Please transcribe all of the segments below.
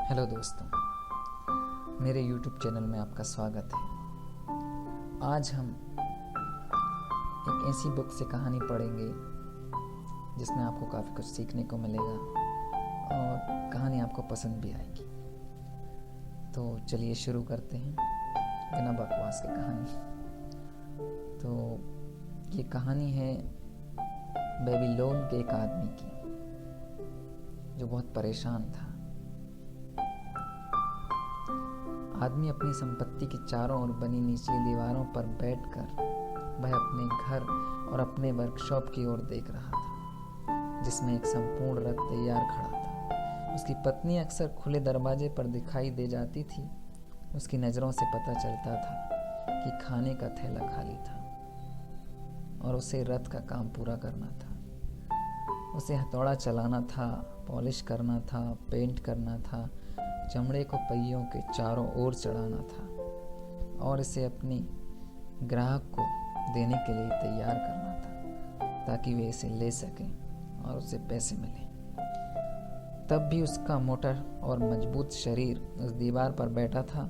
Hello दोस्तों, मेरे YouTube channel में आपका स्वागत है। आज हम एक ऐसी बुक से कहानी पढ़ेंगे जिसमें आपको काफ़ी कुछ सीखने को मिलेगा और कहानी आपको पसंद भी आएगी। तो चलिए शुरू करते हैं बिना बकवास के कहानी। तो ये कहानी है बेबीलोन के एक आदमी की जो बहुत परेशान था। आदमी अपनी संपत्ति की चारों ओर बनी निचली दीवारों पर बैठकर वह अपने घर और अपने वर्कशॉप की ओर देख रहा था, जिसमें एक संपूर्ण रथ तैयार खड़ा था। उसकी पत्नी अक्सर खुले दरवाजे पर दिखाई दे जाती थी। उसकी नज़रों से पता चलता था कि खाने का थैला खाली था और उसे रथ का काम पूरा करना था। उसे हथौड़ा चलाना था, पॉलिश करना था, पेंट करना था, चमड़े को पहियों के चारों ओर चढ़ाना था और इसे अपनी ग्राहक को देने के लिए तैयार करना था ताकि वे इसे ले सकें और उसे पैसे मिलें। तब भी उसका मोटा और मजबूत शरीर उस दीवार पर बैठा था।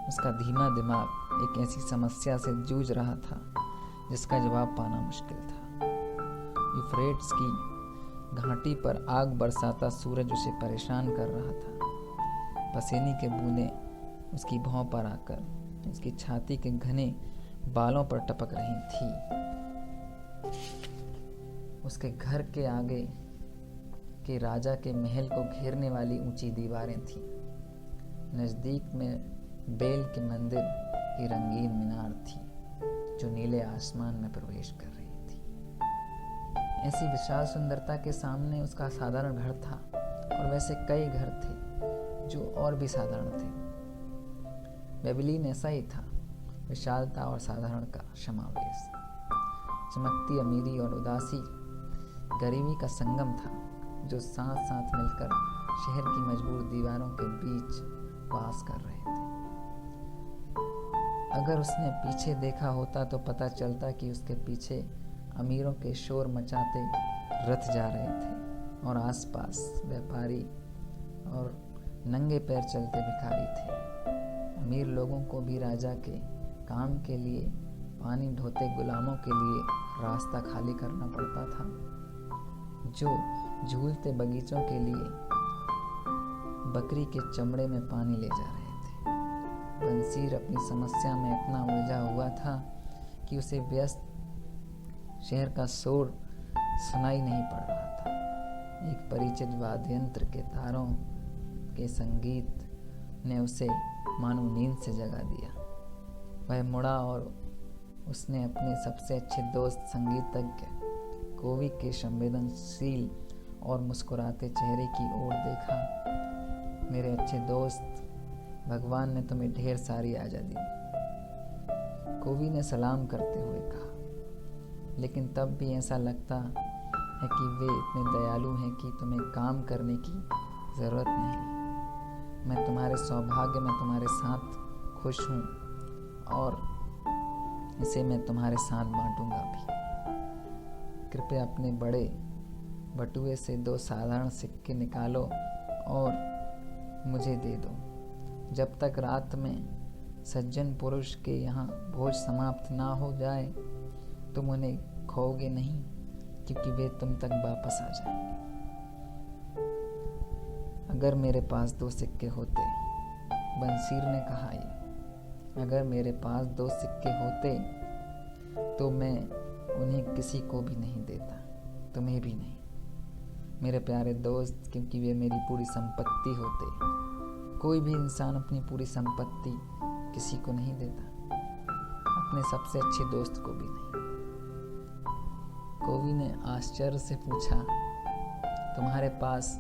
उसका धीमा दिमाग एक ऐसी समस्या से जूझ रहा था जिसका जवाब पाना मुश्किल था। यूफ्रेट्स की घाटी पर आग बरसाता सूरज उसे परेशान कर रहा था। पसीने के बूंदें उसकी भौं पर आकर उसकी छाती के घने बालों पर टपक रही थी। उसके घर के आगे के राजा के महल को घेरने वाली ऊंची दीवारें थीं। नजदीक में बेल के मंदिर की रंगीन मीनार थी जो नीले आसमान में प्रवेश कर रही थी। ऐसी विशाल सुंदरता के सामने उसका साधारण घर था और वैसे कई घर थे जो और भी साधारण थे। बेबीलोन ऐसा ही था, विशालता और साधारण का समावेश। चमकती अमीरी और उदासी गरीबी का संगम था जो साथ साथ मिलकर शहर की मजबूर दीवारों के बीच वास कर रहे थे। अगर उसने पीछे देखा होता तो पता चलता कि उसके पीछे अमीरों के शोर मचाते रथ जा रहे थे और आसपास व्यापारी और नंगे पैर चलते भिखारी थे। अमीर लोगों को भी राजा के काम के लिए पानी ढोते गुलामों के लिए रास्ता खाली करना पड़ता था जो झूलते बगीचों के लिए बकरी के चमड़े में पानी ले जा रहे थे। बंसीर अपनी समस्या में इतना उलझा हुआ था कि उसे व्यस्त शहर का शोर सुनाई नहीं पड़ रहा था। एक परिचित वाद्य यंत्र के तारों के संगीत ने उसे मानो नींद से जगा दिया। वह मुड़ा और उसने अपने सबसे अच्छे दोस्त संगीतज्ञ कोवी के संवेदनशील और मुस्कुराते चेहरे की ओर देखा। मेरे अच्छे दोस्त, भगवान ने तुम्हें ढेर सारी आज़ादी दी, कोवी ने सलाम करते हुए कहा। लेकिन तब भी ऐसा लगता है कि वे इतने दयालु हैं कि तुम्हें काम करने की ज़रूरत नहीं। मैं तुम्हारे सौभाग्य में तुम्हारे साथ खुश हूँ और इसे मैं तुम्हारे साथ बांटूंगा भी। कृपया अपने बड़े बटुए से 2 साधारण सिक्के निकालो और मुझे दे दो। जब तक रात में सज्जन पुरुष के यहाँ भोज समाप्त ना हो जाए तुम उन्हें खोओगे नहीं, क्योंकि वे तुम तक वापस आ जाएंगे। अगर मेरे पास 2 सिक्के होते, बंसीर ने कहा, अगर मेरे पास 2 सिक्के होते तो मैं उन्हें किसी को भी नहीं देता, तुम्हें भी नहीं मेरे प्यारे दोस्त, क्योंकि वे मेरी पूरी संपत्ति होते। कोई भी इंसान अपनी पूरी संपत्ति किसी को नहीं देता, अपने सबसे अच्छे दोस्त को भी नहीं। कोवी ने आश्चर्य से पूछा, तुम्हारे पास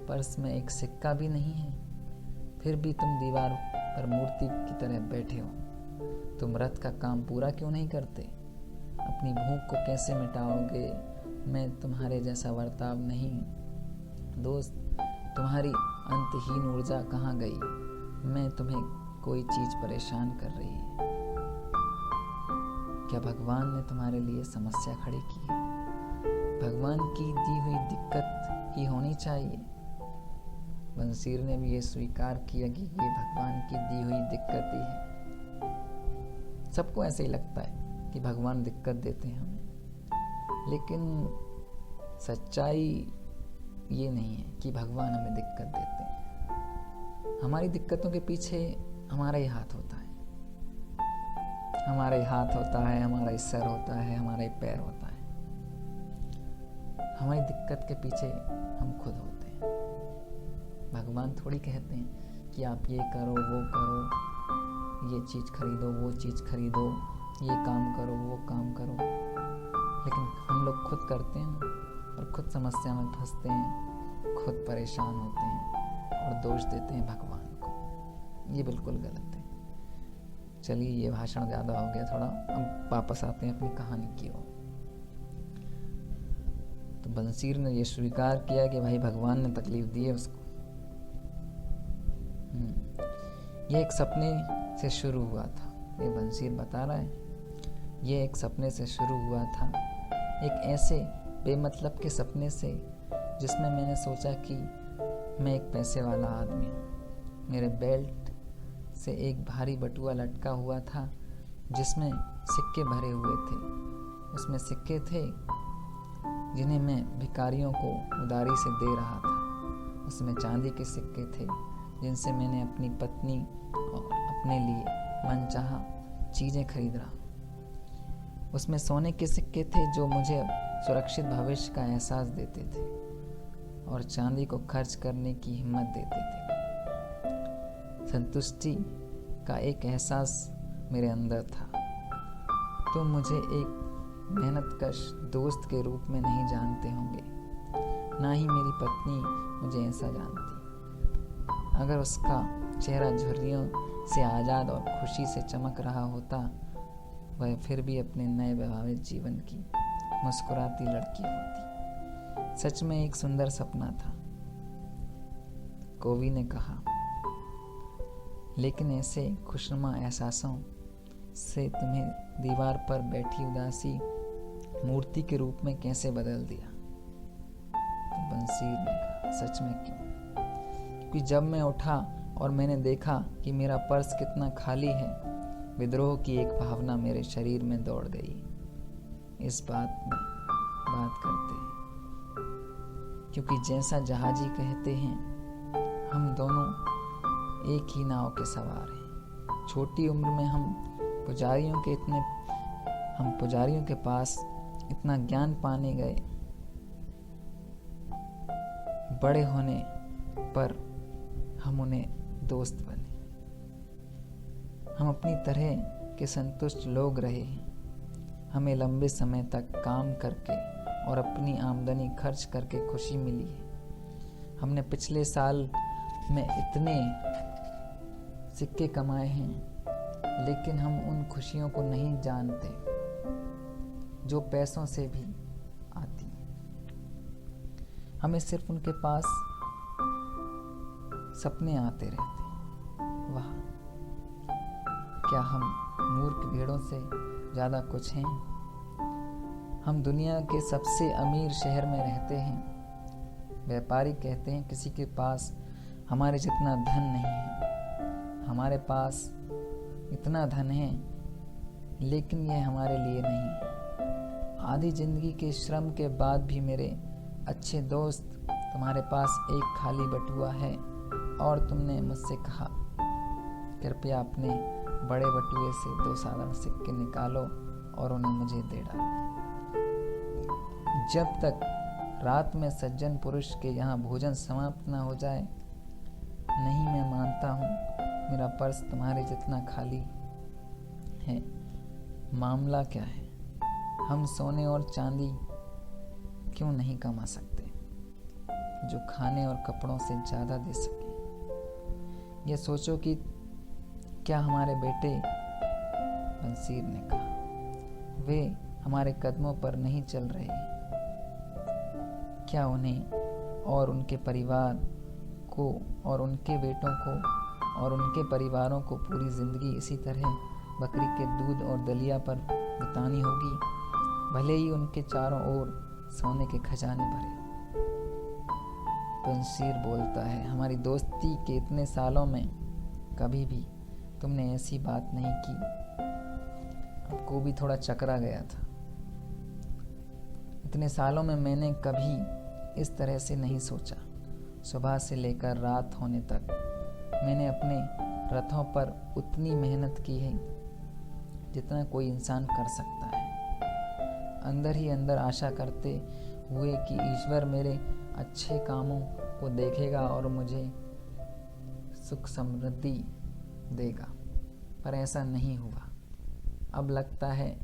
पर्स में एक सिक्का भी नहीं है, फिर भी तुम दीवार पर मूर्ति की तरह बैठे हो। तुम रथ का काम पूरा क्यों नहीं करते? अपनी भूख को कैसे मिटाओगे? मैं तुम्हारे जैसा वर्ताव नहीं। दोस्त, तुम्हारी अंतहीन ऊर्जा कहाँ गई? मैं तुम्हें कोई चीज परेशान कर रही है? क्या भगवान ने तुम्हारे लिए समस्या खड़ी की है? भगवान की दी हुई दिक्कत ही होनी चाहिए। बंसीर ने भी ये स्वीकार किया कि ये भगवान की दी हुई दिक्कत ही है। सबको ऐसे ही लगता है कि भगवान दिक्कत देते हैं हमें, लेकिन सच्चाई ये नहीं है कि भगवान हमें दिक्कत देते हैं। हमारी दिक्कतों के पीछे हमारा ही हाथ होता है, हमारा ही हाथ होता है, हमारा ही सर होता है, हमारा ही पैर होता है। हमारी दिक्कत के पीछे हम खुद होते हैं। भगवान थोड़ी कहते हैं कि आप ये करो, वो करो, ये चीज़ खरीदो, वो चीज़ खरीदो, ये काम करो, वो काम करो, लेकिन हम लोग खुद करते हैं और खुद समस्या में फंसते हैं, खुद परेशान होते हैं और दोष देते हैं भगवान को। ये बिल्कुल गलत है। चलिए, ये भाषण ज़्यादा हो गया थोड़ा, अब वापस आते हैं अपनी कहानी की ओर। तो बंसीर ने ये स्वीकार किया कि भाई भगवान ने तकलीफ दी है उसको। ये एक सपने से शुरू हुआ था, ये बंसीर बता रहा है। ये एक सपने से शुरू हुआ था, एक ऐसे बेमतलब के सपने से जिसमें मैंने सोचा कि मैं एक पैसे वाला आदमी हूँ। मेरे बेल्ट से एक भारी बटुआ लटका हुआ था जिसमें सिक्के भरे हुए थे। उसमें सिक्के थे जिन्हें मैं भिखारियों को उधारी से दे रहा था। उसमें चांदी के सिक्के थे जिनसे मैंने अपनी पत्नी और अपने लिए मनचाहा चीज़ें खरीद रहा। उसमें सोने के सिक्के थे जो मुझे सुरक्षित भविष्य का एहसास देते थे और चांदी को खर्च करने की हिम्मत देते थे। संतुष्टि का एक एहसास मेरे अंदर था। तुम मुझे एक मेहनतकश दोस्त के रूप में नहीं जानते होंगे, ना ही मेरी पत्नी मुझे ऐसा जानती। अगर उसका चेहरा झुर्रियों से आज़ाद और खुशी से चमक रहा होता, वह फिर भी अपने नए वैवाहिक जीवन की मुस्कुराती लड़की होती। सच में एक सुंदर सपना था, कोवी ने कहा, लेकिन ऐसे खुशनुमा एहसासों से तुम्हें दीवार पर बैठी उदासी मूर्ति के रूप में कैसे बदल दिया? तो बंसीर ने कहा, सच में क्यों? क्योंकि जब मैं उठा और मैंने देखा कि मेरा पर्स कितना खाली है, विद्रोह की एक भावना मेरे शरीर में दौड़ गई। इस बात में बात करते हैं, क्योंकि जैसा जहाजी कहते हैं, हम दोनों एक ही नाव के सवार हैं। छोटी उम्र में हम पुजारियों के पास इतना ज्ञान पाने गए, बड़े होने पर हम उन्हें दोस्त बने। हम अपनी तरह के संतुष्ट लोग रहे हैं। हमें लंबे समय तक काम करके और अपनी आमदनी खर्च करके खुशी मिली है। हमने पिछले साल में इतने सिक्के कमाए हैं, लेकिन हम उन खुशियों को नहीं जानते जो पैसों से भी आती हैं। हमें सिर्फ उनके पास सपने आते रहते हैं। वाह, क्या हम मूर्ख भेड़ों से ज़्यादा कुछ हैं? हम दुनिया के सबसे अमीर शहर में रहते हैं। व्यापारी कहते हैं किसी के पास हमारे जितना धन नहीं है। हमारे पास इतना धन है, लेकिन यह हमारे लिए नहीं है। आधी जिंदगी के श्रम के बाद भी मेरे अच्छे दोस्त, तुम्हारे पास एक खाली बटुआ है और तुमने मुझसे कहा, कृपया अपने बड़े बटुए से 2 साधारण सिक्के निकालो और उन्हें मुझे दे डालो। जब तक रात में सज्जन पुरुष के यहाँ भोजन समाप्त न हो जाए, नहीं मैं मानता हूँ मेरा पर्स तुम्हारे जितना खाली है। मामला क्या है? हम सोने और चांदी क्यों नहीं कमा सकते जो खाने और कपड़ों से ज़्यादा दे सके? यह सोचो कि क्या हमारे बेटे, बंसीर ने कहा, वे हमारे कदमों पर नहीं चल रहे? क्या उन्हें और उनके परिवार को और उनके बेटों को और उनके परिवारों को पूरी जिंदगी इसी तरह बकरी के दूध और दलिया पर बितानी होगी, भले ही उनके चारों ओर सोने के खजाने भरे? बंशीर बोलता है, हमारी दोस्ती के इतने सालों में कभी भी तुमने ऐसी बात नहीं की। अब को भी थोड़ा चकरा गया था। इतने सालों में मैंने कभी इस तरह से नहीं सोचा। सुबह से लेकर रात होने तक मैंने अपने रथों पर उतनी मेहनत की है जितना कोई इंसान कर सकता है, अंदर ही अंदर आशा करते हुए कि ईश्वर मेरे अच्छे कामों को देखेगा और मुझे सुख समृद्धि देगा। पर ऐसा नहीं हुआ। अब लगता है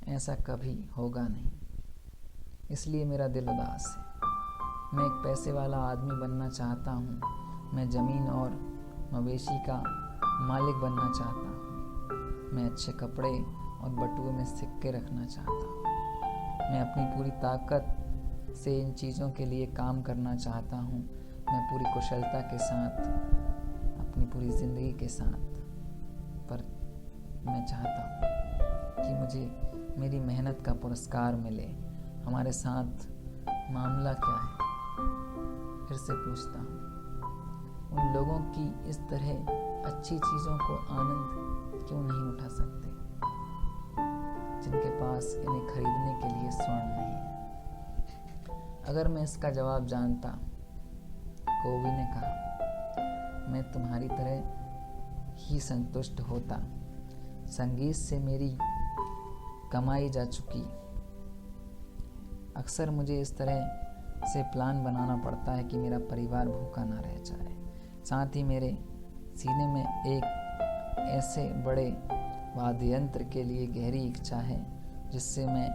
ऐसा कभी होगा नहीं, इसलिए मेरा दिल उदास है। मैं एक पैसे वाला आदमी बनना चाहता हूँ। मैं ज़मीन और मवेशी का मालिक बनना चाहता हूँ। मैं अच्छे कपड़े और बटुए में सिक्के रखना चाहता हूँ। मैं अपनी पूरी ताकत से इन चीज़ों के लिए काम करना चाहता हूँ। मैं पूरी कुशलता के साथ, अपनी पूरी ज़िंदगी के साथ। पर मैं चाहता हूँ कि मुझे मेरी मेहनत का पुरस्कार मिले। हमारे साथ मामला क्या है? फिर से पूछता हूँ, उन लोगों की इस तरह अच्छी चीज़ों को आनंद क्यों नहीं उठा सकते जिनके पास इन्हें खरीदने के लिए स्वर्ण नहीं है? अगर मैं इसका जवाब जानता, कोवी ने कहा, मैं तुम्हारी तरह ही संतुष्ट होता। संगीत से मेरी कमाई जा चुकी। अक्सर मुझे इस तरह से प्लान बनाना पड़ता है कि मेरा परिवार भूखा ना रह जाए। साथ ही मेरे सीने में एक ऐसे बड़े वाद्य यंत्र के लिए गहरी इच्छा है जिससे मैं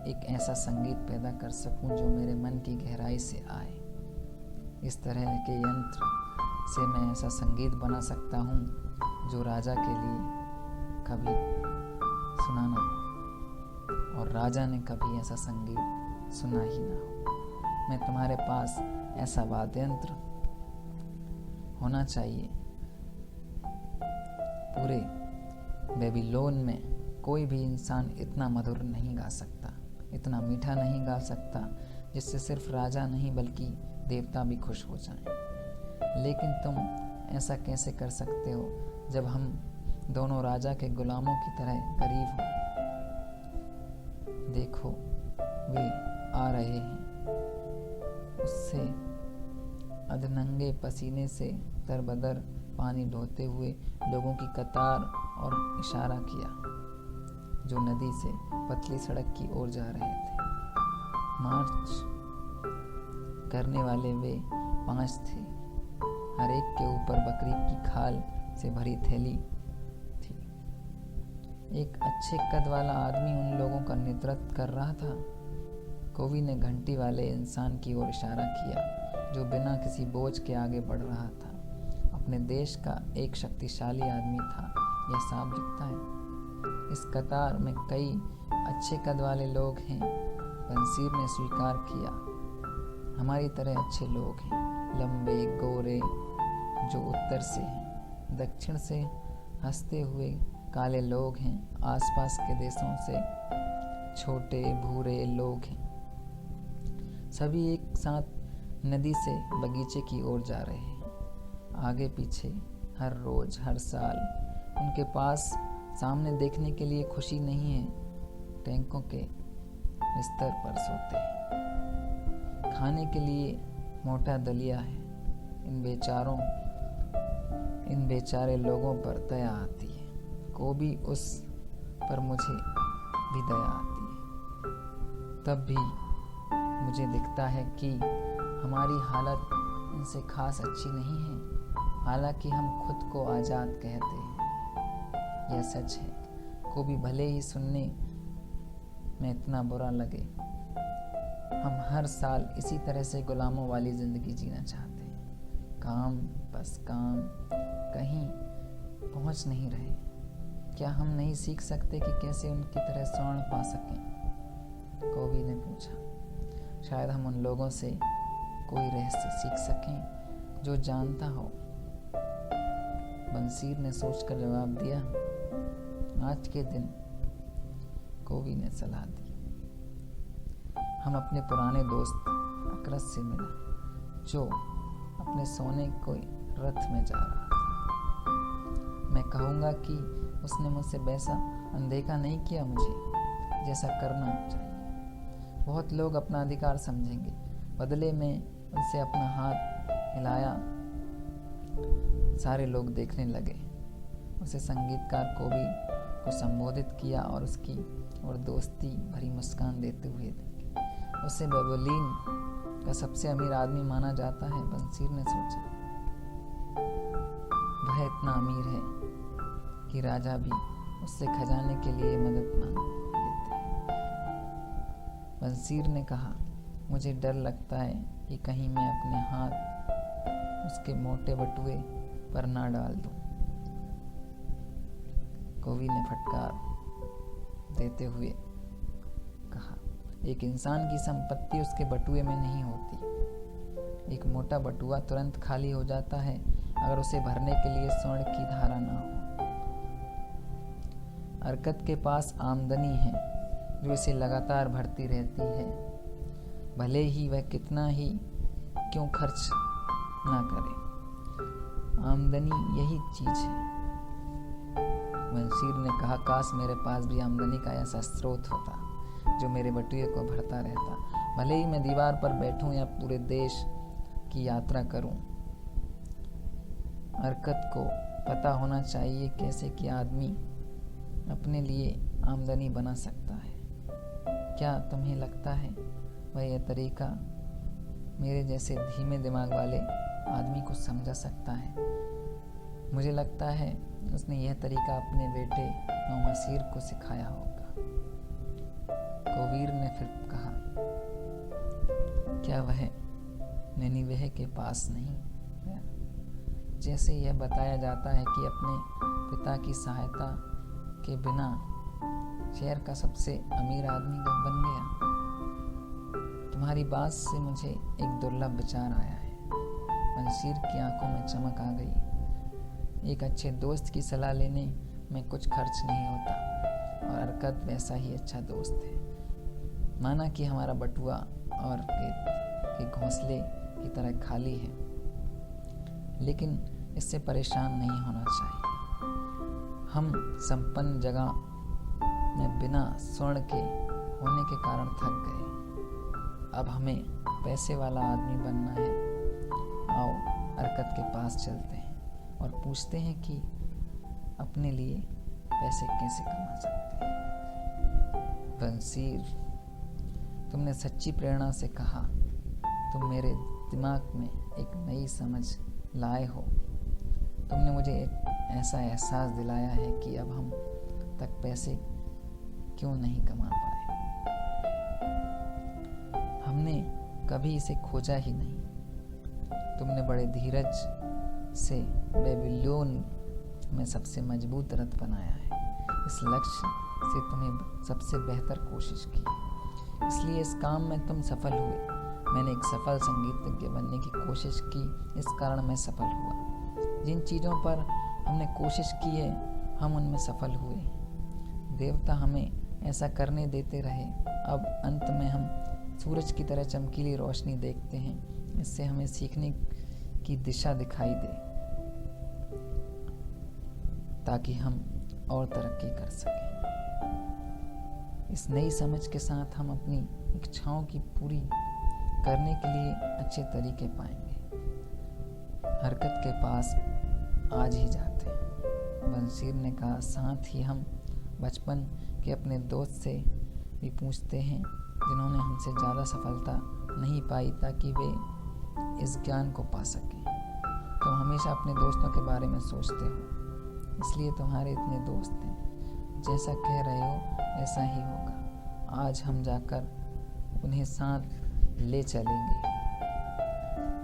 एक ऐसा संगीत पैदा कर सकूं जो मेरे मन की गहराई से आए। इस तरह के यंत्र से मैं ऐसा संगीत बना सकता हूं जो राजा के लिए कभी सुना ना हो और राजा ने कभी ऐसा संगीत सुना ही ना हो। मैं तुम्हारे पास ऐसा वाद्य यंत्र होना चाहिए। पूरे बेबीलोन में कोई भी इंसान इतना मधुर नहीं गा सकता, इतना मीठा नहीं गा सकता जिससे सिर्फ राजा नहीं बल्कि देवता भी खुश हो जाएं। लेकिन तुम ऐसा कैसे कर सकते हो जब हम दोनों राजा के गुलामों की तरह गरीब हो? देखो, वे आ रहे हैं। उससे अधनंगे पसीने से तरबदर पानी ढोते हुए लोगों की कतार और इशारा किया जो नदी से पतली सड़क की ओर जा रहे थे। मार्च करने वाले वे 5 थे। हर एक के ऊपर बकरी की खाल से भरी थैली थी। एक अच्छे कद वाला आदमी उन लोगों का नेतृत्व कर रहा था। कोवी ने घंटी वाले इंसान की ओर इशारा किया जो बिना किसी बोझ के आगे बढ़ रहा था। अपने देश का एक शक्तिशाली आदमी था, यह साफ दिखता है। इस कतार में कई अच्छे कद वाले लोग हैं। बंसीर ने स्वीकार किया, हमारी तरह अच्छे लोग हैं, लंबे गोरे जो उत्तर से हैं, दक्षिण से हंसते हुए काले लोग हैं, आसपास के देशों से छोटे भूरे लोग हैं। सभी एक साथ नदी से बगीचे की ओर जा रहे हैं। आगे पीछे, हर रोज, हर साल उनके पास सामने देखने के लिए खुशी नहीं है। टैंकों के बिस्तर पर सोते हैं। खाने के लिए मोटा दलिया है। इन बेचारे लोगों पर दया आती है। को भी उस पर मुझे भी दया आती है। तब भी मुझे दिखता है कि हमारी हालत इनसे खास अच्छी नहीं है, हालांकि हम खुद को आज़ाद कहते हैं। यह सच है। को भी भले ही सुनने में इतना बुरा लगे, हम हर साल इसी तरह से गुलामों वाली ज़िंदगी जीना चाहते हैं। काम, बस काम, कहीं पहुंच नहीं रहे। क्या हम नहीं सीख सकते कि कैसे उनकी तरह स्वर्ण पा सकें? कोवी ने पूछा। शायद हम उन लोगों से कोई रहस्य सीख सकें जो जानता हो। बंसीर ने सोचकर जवाब दिया, आज के दिन, कोवी ने सलाह दी, हम अपने पुराने दोस्त अकरस से मिला जो अपने सोने के रथ में जा रहा था। मैं कहूँगा कि उसने मुझसे वैसा अनदेखा नहीं किया मुझे जैसा करना चाहिए। बहुत लोग अपना अधिकार समझेंगे, बदले में उनसे अपना हाथ हिलाया। सारे लोग देखने लगे। उसे संगीतकार को संबोधित किया और उसकी और दोस्ती भरी मुस्कान देते हुए देखे। उसे बेबीलोन का सबसे अमीर आदमी माना जाता है। बंसीर ने सोचा, वह इतना अमीर है कि राजा भी उससे खजाने के लिए मदद मांग लेते। बंसीर ने कहा, मुझे डर लगता है कि कहीं मैं अपने हाथ उसके मोटे बटुए पर ना डाल दूं। कवि ने फटकार देते हुए कहा, एक इंसान की संपत्ति उसके बटुए में नहीं होती। एक मोटा बटुआ तुरंत खाली हो जाता है अगर उसे भरने के लिए स्वर्ण की धारा ना हो। हरकत के पास आमदनी है जो इसे लगातार भरती रहती है, भले ही वह कितना ही क्यों खर्च ना करे। आमदनी यही चीज है। बंसीर ने कहा, काश मेरे पास भी आमदनी का ऐसा स्रोत होता जो मेरे बटुए को भरता रहता, भले ही मैं दीवार पर बैठूं या पूरे देश की यात्रा करूं। हरकत को पता होना चाहिए कैसे कि आदमी अपने लिए आमदनी बना सकता है। क्या तुम्हें लगता है वह यह तरीका मेरे जैसे धीमे दिमाग वाले आदमी को समझा सकता है? मुझे लगता है उसने यह तरीका अपने बेटे नौमसीर को सिखाया होगा। कबीर ने फिर कहा, क्या वह निनिवेह के पास नहीं गया? जैसे यह बताया जाता है कि अपने पिता की सहायता के बिना शहर का सबसे अमीर आदमी बन गया। तुम्हारी बात से मुझे एक दुर्लभ विचार आया है। बंसीर की आंखों में चमक आ गई। एक अच्छे दोस्त की सलाह लेने में कुछ खर्च नहीं होता और हरकत वैसा ही अच्छा दोस्त है। माना कि हमारा बटुआ और के घोंसले की तरह खाली है, लेकिन इससे परेशान नहीं होना चाहिए। हम संपन्न जगह में बिना स्वर्ण के होने के कारण थक गए। अब हमें पैसे वाला आदमी बनना है। आओ हरकत के पास चलते हैं और पूछते हैं कि अपने लिए पैसे कैसे कमा सकते हैं। बंसीर, तुमने सच्ची प्रेरणा से कहा। तुम मेरे दिमाग में एक नई समझ लाए हो। तुमने मुझे एक ऐसा एहसास दिलाया है कि अब हम तक पैसे क्यों नहीं कमा पाए। हमने कभी इसे खोजा ही नहीं। तुमने बड़े धीरज से बेबीलोन में सबसे मजबूत रथ बनाया है। इस लक्ष्य से तुम्हें सबसे बेहतर कोशिश की, इसलिए इस काम में तुम सफल हुए। मैंने एक सफल संगीतज्ञ बनने की कोशिश की, इस कारण मैं सफल हुआ। जिन चीज़ों पर हमने कोशिश की है हम उनमें सफल हुए। देवता हमें ऐसा करने देते रहे। अब अंत में हम सूरज की तरह चमकीली रोशनी देखते हैं। इससे हमें सीखने की दिशा दिखाई दे ताकि हम और तरक्की कर सकें। इस नई समझ के साथ हम अपनी इच्छाओं की पूरी करने के लिए अच्छे तरीके पाएंगे। हरकत के पास आज ही जाते हैं। बंसीर ने कहा, साथ ही हम बचपन के अपने दोस्त से भी पूछते हैं जिन्होंने हमसे ज़्यादा सफलता नहीं पाई, ताकि वे इस ज्ञान को पा सकें। तुम हमेशा अपने दोस्तों के बारे में सोचते हो, इसलिए तुम्हारे इतने दोस्त हैं। जैसा कह रहे हो ऐसा ही होगा। आज हम जाकर उन्हें साथ ले चलेंगे।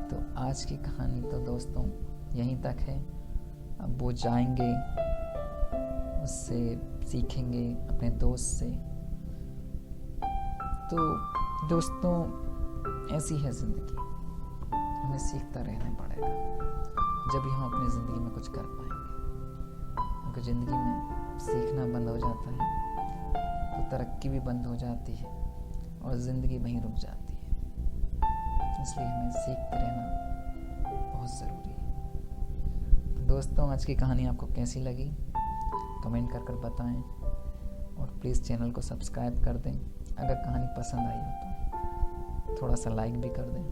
तो आज की कहानी तो दोस्तों यहीं तक है। अब वो जाएंगे, उससे सीखेंगे अपने दोस्त से। तो दोस्तों ऐसी है ज़िंदगी, हमें सीखता रहना पड़ेगा, जब भी हम अपनी ज़िंदगी में कुछ कर पाएंगे। अगर ज़िंदगी में सीखना बंद हो जाता है तो तरक्की भी बंद हो जाती है और ज़िंदगी वहीं रुक जाती है। इसलिए हमें सीखते रहना बहुत ज़रूरी है। तो दोस्तों, आज की कहानी आपको कैसी लगी कमेंट कर बताएं, और प्लीज़ चैनल को सब्सक्राइब कर दें। अगर कहानी पसंद आई हो तो थोड़ा सा लाइक भी कर दें,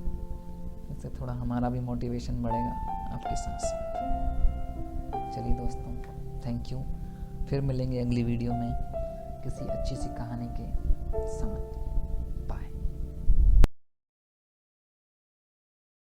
इससे थोड़ा हमारा भी मोटिवेशन बढ़ेगा आपके साथ साथ। चलिए दोस्तों, थैंक यू। फिर मिलेंगे अगली वीडियो में किसी अच्छी सी कहानी के साथ।